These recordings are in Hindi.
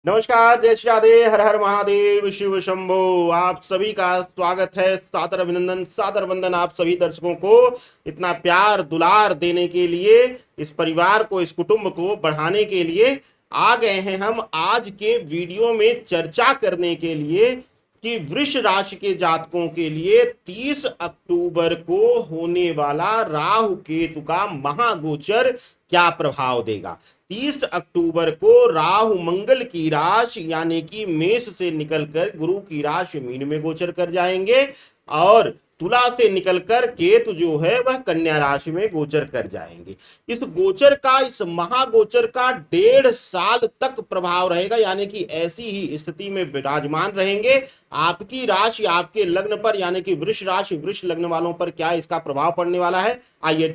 नमस्कार, जय श्री राधे, हर हर महादेव, शिव शंभो। आप सभी का स्वागत है, सादर अभिनंदन, सादर वंदन आप सभी दर्शकों को इतना प्यार दुलार देने के लिए, इस परिवार को, इस कुटुंब को बढ़ाने के लिए आ गए हैं हम आज के वीडियो में चर्चा करने के लिए कि वृष राशि के जातकों के लिए 30 अक्टूबर को होने वाला राहु केतु का महागोचर क्या प्रभाव देगा। 30 अक्टूबर को राहु मंगल की राशि यानी कि मेष से निकलकर गुरु की राशि मीन में गोचर कर जाएंगे और तुला से निकलकर केतु जो है वह कन्या राशि में गोचर कर जाएंगे। इस गोचर का, इस महागोचर का 1.5 साल तक प्रभाव रहेगा, यानी कि ऐसी ही स्थिति में विराजमान रहेंगे। आपकी राशि आपके लग्न पर यानी कि वृष राशि वृष लग्न वालों पर क्या इसका प्रभाव पड़ने वाला है, आइए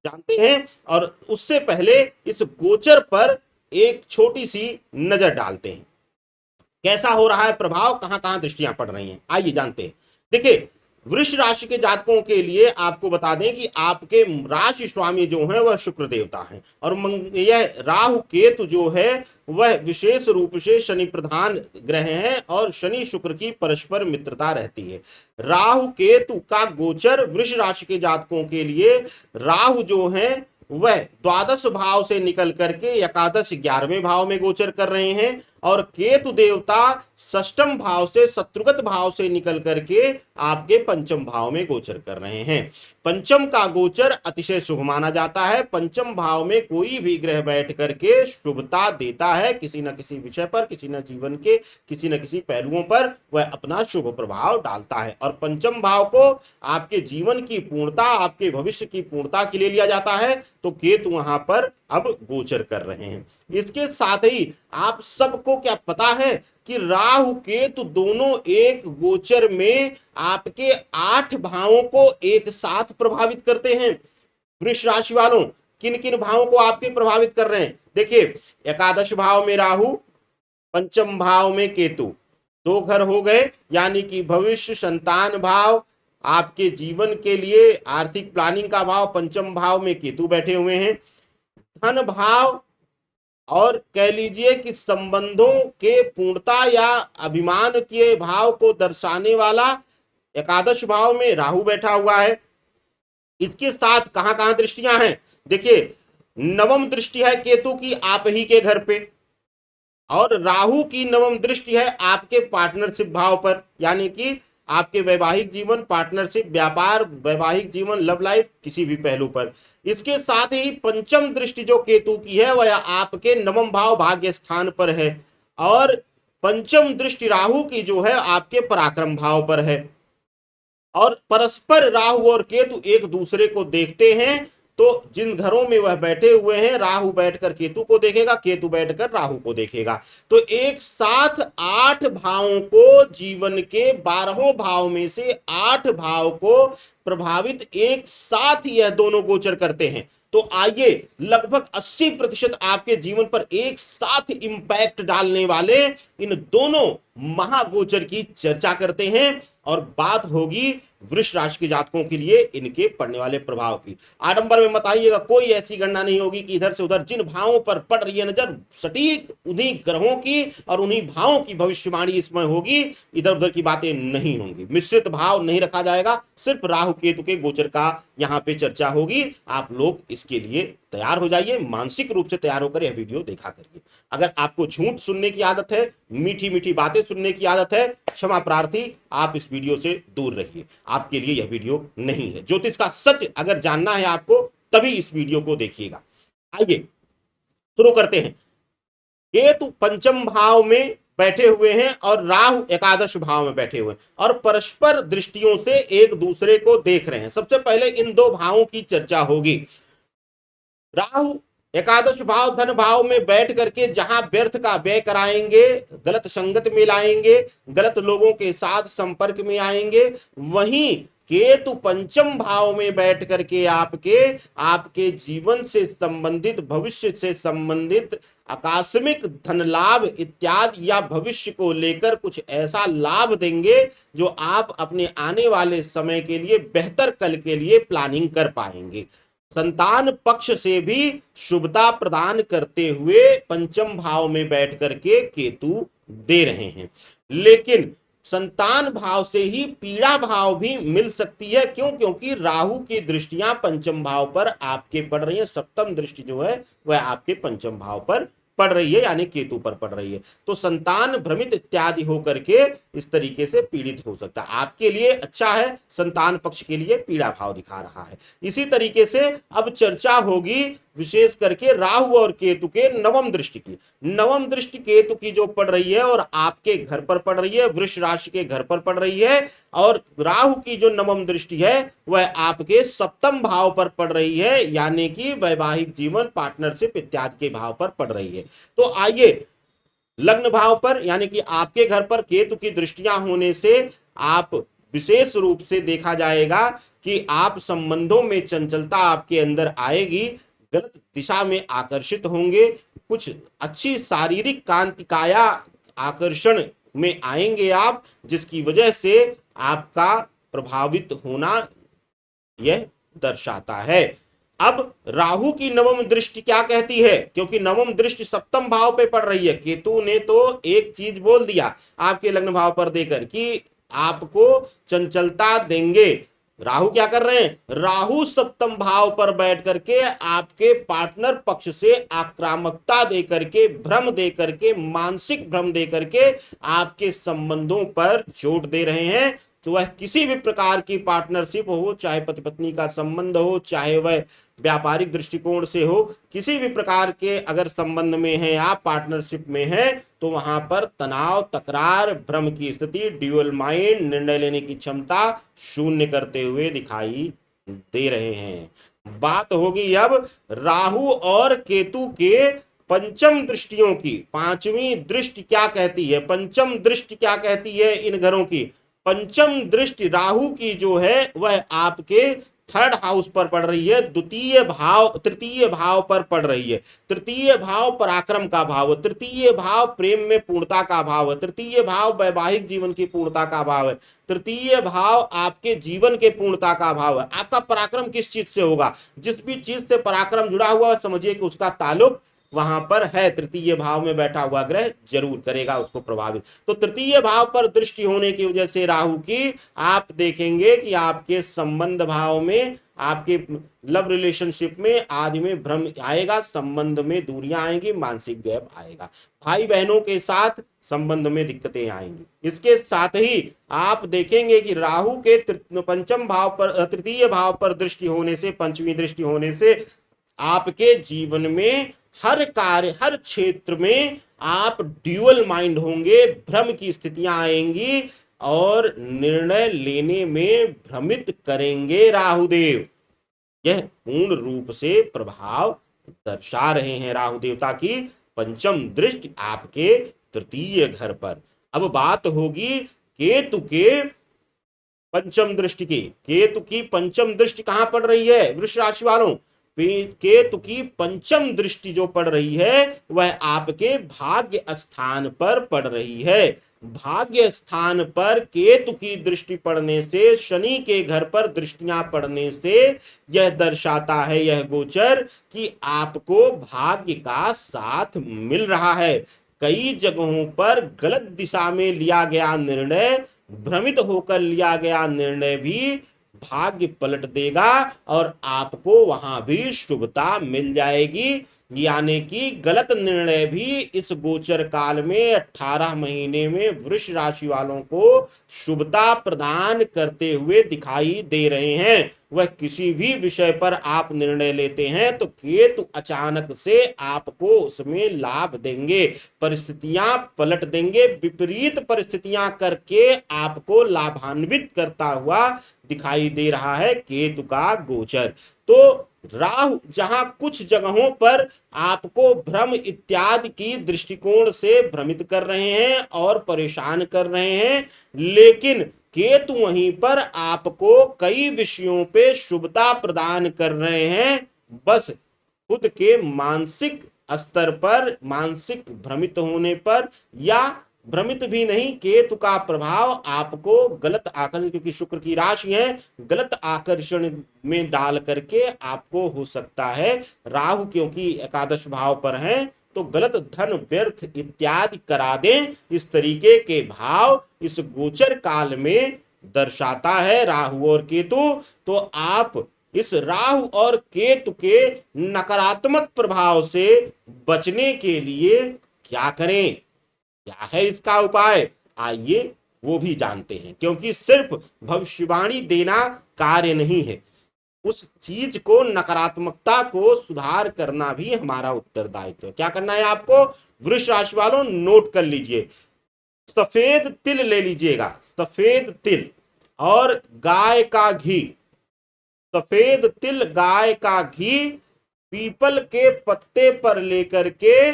जानते हैं। और उससे पहले इस गोचर पर एक छोटी सी नजर डालते हैं, कैसा हो रहा है प्रभाव, कहां कहां दृष्टियां पड़ रही हैं, आइए जानते हैं। देखिए, वृष राशि के जातकों के लिए आपको बता दें कि आपके राशि स्वामी जो हैं वह शुक्र देवता हैं और यह राहु केतु जो है वह विशेष रूप से शनि प्रधान ग्रह हैं और शनि शुक्र की परस्पर मित्रता रहती है। राहु केतु का गोचर वृष राशि के जातकों के लिए, राहु जो है वह द्वादश भाव से निकल करके एकादश 11वें भाव में गोचर कर रहे हैं और केतु देवता षष्ठम भाव से शत्रुगत भाव से निकल करके आपके पंचम भाव में गोचर कर रहे हैं। पंचम का गोचर अतिशय शुभ माना जाता है। पंचम भाव में कोई भी ग्रह बैठ करके शुभता देता है, किसी न किसी विषय पर, किसी न जीवन के किसी न किसी पहलुओं पर वह अपना शुभ प्रभाव डालता है और पंचम भाव को आपके जीवन की पूर्णता, आपके भविष्य की पूर्णता के लिए लिया जाता है। तो केतु वहां पर अब गोचर कर रहे हैं। इसके साथ ही आप सबको क्या पता है कि राहु केतु दोनों एक गोचर में आपके 8 भावों को एक साथ प्रभावित करते हैं। वृष राशि वालों, किन किन भावों को आपके प्रभावित कर रहे हैं? देखिए, एकादश भाव में राहु, पंचम भाव में केतु, 2 घर हो गए, यानी कि भविष्य, संतान भाव, आपके जीवन के लिए आर्थिक प्लानिंग का भाव, पंचम भाव में केतु बैठे हुए हैं। धन भाव और कह लीजिए कि संबंधों के पूर्णता या अभिमान के भाव को दर्शाने वाला एकादश भाव में राहु बैठा हुआ है। इसके साथ कहां कहां दृष्टियां हैं? देखिए, नवम दृष्टि है केतु की आप ही के घर पे और राहु की नवम दृष्टि है आपके पार्टनरशिप भाव पर, यानी कि आपके वैवाहिक जीवन, पार्टनरशिप, व्यापार, वैवाहिक जीवन, लव लाइफ, किसी भी पहलू पर। इसके साथ ही पंचम दृष्टि जो केतु की है वह आपके नवम भाव भाग्य स्थान पर है और पंचम दृष्टि राहु की जो है आपके पराक्रम भाव पर है और परस्पर राहु और केतु एक दूसरे को देखते हैं। तो जिन घरों में वह बैठे हुए हैं, राहु बैठकर केतु को देखेगा, केतु बैठकर राहु को देखेगा। तो एक साथ 8 भावों को, जीवन के 12 भाव में से 8 भाव को प्रभावित एक साथ यह दोनों गोचर करते हैं। तो आइए लगभग 80% आपके जीवन पर एक साथ इंपैक्ट डालने वाले इन दोनों महागोचर की चर्चा करते हैं और बात होगी वृष राशि के जातकों के लिए इनके पड़ने वाले प्रभाव की। आडंबर में मत आइएगा, कोई ऐसी गणना नहीं होगी कि इधर से उधर जिन भावों पर पड़ रही है नजर, सटीक उन्हीं ग्रहों की और उन्हीं भावों की भविष्यवाणी इसमें होगी, इधर उधर की बातें नहीं होंगी। मिश्रित भाव नहीं रखा जाएगा, सिर्फ राहु केतु के गोचर का यहां पे चर्चा होगी। आप लोग इसके लिए तैयार हो जाइए, मानसिक रूप से तैयार होकर यह वीडियो देखा करिए। अगर आपको झूठ सुनने की आदत है, मीठी मीठी बातें सुनने की आदत है, क्षमा प्रार्थी, आप इस वीडियो से दूर रहिए, आपके लिए यह वीडियो नहीं है। ज्योतिष का सच अगर जानना है आपको तभी इस वीडियो को देखिएगा। आइए शुरू करते हैं। केतु पंचम भाव में बैठे हुए हैं और राहु एकादश भाव में बैठे हुए हैं और परस्पर दृष्टियों से एक दूसरे को देख रहे हैं। सबसे पहले इन 2 भावों की चर्चा होगी। राहु एकादश भाव धन भाव में बैठ करके जहां व्यर्थ का व्यय कराएंगे, गलत संगत में लाएंगे, गलत लोगों के साथ संपर्क में आएंगे, वहीं केतु पंचम भाव में बैठ करके आपके जीवन से संबंधित, भविष्य से संबंधित आकस्मिक धन लाभ इत्यादि या भविष्य को लेकर कुछ ऐसा लाभ देंगे जो आप अपने आने वाले समय के लिए, बेहतर कल के लिए प्लानिंग कर पाएंगे। संतान पक्ष से भी शुभता प्रदान करते हुए पंचम भाव में बैठ करके केतु दे रहे हैं। लेकिन संतान भाव से ही पीड़ा भाव भी मिल सकती है। क्यों? क्योंकि राहु की दृष्टियां पंचम भाव पर आपके पड़ रही है। सप्तम दृष्टि जो है वह आपके पंचम भाव पर पड़ रही है, यानी केतु पर पड़ रही है। तो संतान भ्रमित इत्यादि होकर के इस तरीके से पीड़ित हो सकता है। आपके लिए अच्छा है, संतान पक्ष के लिए पीड़ा भाव दिखा रहा है। इसी तरीके से अब चर्चा होगी विशेष करके राहु और केतु के नवम दृष्टि की। नवम दृष्टि केतु की जो पड़ रही है और आपके घर पर पड़ रही है, वृष राशि के घर पर पड़ रही है। और राहु की जो नवम दृष्टि है वह आपके सप्तम भाव पर पड़ रही है, यानी कि वैवाहिक जीवन, पार्टनरशिप इत्यादि के भाव पर पड़ रही है। तो आइए लग्न भाव पर यानी कि आपके घर पर केतु की दृष्टियां होने से आप विशेष रूप से देखा जाएगा कि आप संबंधों में चंचलता आपके अंदर आएगी, गलत दिशा में आकर्षित होंगे, कुछ अच्छी शारीरिक कांति काया आकर्षण में आएंगे आप, जिसकी वजह से आपका प्रभावित होना यह दर्शाता है। अब राहु की नवम दृष्टि क्या कहती है? क्योंकि नवम दृष्टि सप्तम भाव पे पड़ रही है। केतु ने तो एक चीज बोल दिया आपके लग्न भाव पर देकर कि आपको चंचलता देंगे। राहु क्या कर रहे हैं? राहु सप्तम भाव पर बैठ करके आपके पार्टनर पक्ष से आक्रामकता दे करके, भ्रम दे करके, मानसिक भ्रम दे करके आपके संबंधों पर चोट दे रहे हैं। तो वह किसी भी प्रकार की पार्टनरशिप हो, चाहे पति पत्नी का संबंध हो, चाहे वह व्यापारिक दृष्टिकोण से हो, किसी भी प्रकार के अगर संबंध में है, आप पार्टनरशिप में है, तो वहां पर तनाव, तकरार, भ्रम की स्थिति, ड्यूअल माइंड, निर्णय लेने की क्षमता शून्य करते हुए दिखाई दे रहे हैं। बात होगी अब राहु और केतु के पंचम दृष्टियों की। पांचवी दृष्टि क्या कहती है? पंचम दृष्टि क्या कहती है इन घरों की? पंचम दृष्टि राहु की जो है वह आपके थर्ड हाउस पर पड़ रही है, द्वितीय भाव, तृतीय भाव पर पड़ रही है। तृतीय भाव पराक्रम का भाव है, तृतीय भाव प्रेम में पूर्णता का भाव है, तृतीय भाव वैवाहिक जीवन की पूर्णता का भाव है, तृतीय भाव आपके जीवन के पूर्णता का भाव है। आपका पराक्रम किस चीज से होगा? जिस भी चीज से पराक्रम जुड़ा हुआ है, समझिए कि उसका ताल्लुक वहां पर है। तृतीय भाव में बैठा हुआ ग्रह जरूर करेगा उसको प्रभावित। तो तृतीय भाव पर दृष्टि होने की वजह से राहु की, आप देखेंगे कि आपके संबंध भाव में, आपके लव रिलेशनशिप में आदि में भ्रम आएगा, संबंध में दूरियां आएंगी, मानसिक गैप आएगा, भाई बहनों के साथ संबंध में दिक्कतें आएंगी। इसके साथ ही आप देखेंगे कि राहु के पंचम भाव पर, तृतीय भाव पर दृष्टि होने से, पंचमी दृष्टि होने से आपके जीवन में हर कार्य, हर क्षेत्र में आप ड्यूअल माइंड होंगे, भ्रम की स्थितियां आएंगी और निर्णय लेने में भ्रमित करेंगे राहुदेव। यह पूर्ण रूप से प्रभाव दर्शा रहे हैं राहु देवता की पंचम दृष्टि आपके तृतीय घर पर। अब बात होगी केतु के पंचम दृष्टि की। केतु की पंचम दृष्टि कहां पड़ रही है वृष राशि वालों? केतु की पंचम दृष्टि जो पड़ रही है वह आपके भाग्य स्थान पर पड़ रही है। भाग्य स्थान पर केतु की दृष्टि पड़ने से, शनि के घर पर दृष्टियां पड़ने से यह दर्शाता है, यह गोचर, कि आपको भाग्य का साथ मिल रहा है। कई जगहों पर गलत दिशा में लिया गया निर्णय, भ्रमित होकर लिया गया निर्णय भी भाग्य पलट देगा और आपको वहां भी शुभता मिल जाएगी। यानी कि गलत निर्णय भी इस गोचर काल में 18 महीने में वृष राशि वालों को शुभता प्रदान करते हुए दिखाई दे रहे हैं। वह किसी भी विषय पर आप निर्णय लेते हैं तो केतु अचानक से आपको उसमें लाभ देंगे, परिस्थितियां पलट देंगे, विपरीत परिस्थितियां करके आपको लाभान्वित करता हुआ दिखाई दे रहा है केतु का गोचर। तो राहु जहां कुछ जगहों पर आपको भ्रम इत्यादि की दृष्टिकोण से भ्रमित कर रहे हैं और परेशान कर रहे हैं, लेकिन केतु वहीं पर आपको कई विषयों पे शुभता प्रदान कर रहे हैं। बस खुद के मानसिक स्तर पर, मानसिक भ्रमित होने पर या भ्रमित भी नहीं। केतु का प्रभाव आपको गलत आकर्षण, क्योंकि शुक्र की राशि है, गलत आकर्षण में डाल करके आपको हो सकता है। राहु क्योंकि एकादश भाव पर है तो गलत धन व्यर्थ इत्यादि करा दें, इस तरीके के भाव इस गोचर काल में दर्शाता है राहु और केतु। तो आप इस राहु और केतु के नकारात्मक प्रभाव से बचने के लिए क्या करें, क्या है इसका उपाय, आइए वो भी जानते हैं। क्योंकि सिर्फ भविष्यवाणी देना कार्य नहीं है, उस चीज को, नकारात्मकता को सुधार करना भी हमारा उत्तरदायित्व है। क्या करना है आपको, वृष राशि वालों नोट कर लीजिए, सफेद तिल ले लीजिएगा, सफेद तिल और गाय का घी, सफेद तिल गाय का घी पीपल के पत्ते पर लेकर के,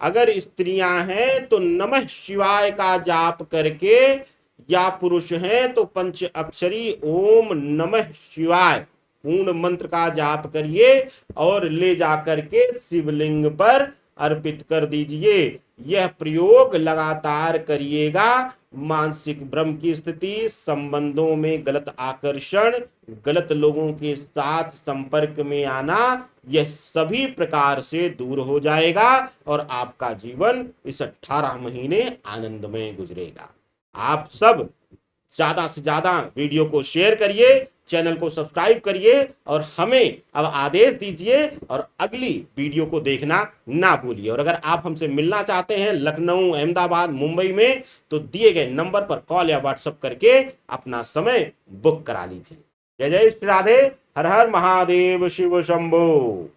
अगर स्त्रियां हैं तो नमः शिवाय का जाप करके, या पुरुष हैं तो पंच अक्षरी ओम नमः शिवाय पूर्ण मंत्र का जाप करिए और ले जाकर के शिवलिंग पर अर्पित कर दीजिए। यह प्रयोग लगातार करिएगा। मानसिक भ्रम की स्थिति, संबंधों में गलत आकर्षण, गलत लोगों के साथ संपर्क में आना, यह सभी प्रकार से दूर हो जाएगा और आपका जीवन इस 18 महीने आनंदमय गुजरेगा। आप सब ज्यादा से ज्यादा वीडियो को शेयर करिए, चैनल को सब्सक्राइब करिए और हमें अब आदेश दीजिए और अगली वीडियो को देखना ना भूलिए। और अगर आप हमसे मिलना चाहते हैं लखनऊ, अहमदाबाद, मुंबई में, तो दिए गए नंबर पर कॉल या व्हाट्सएप करके अपना समय बुक करा लीजिए। जय जय श्री राधे, हर हर महादेव, शिव शंभो।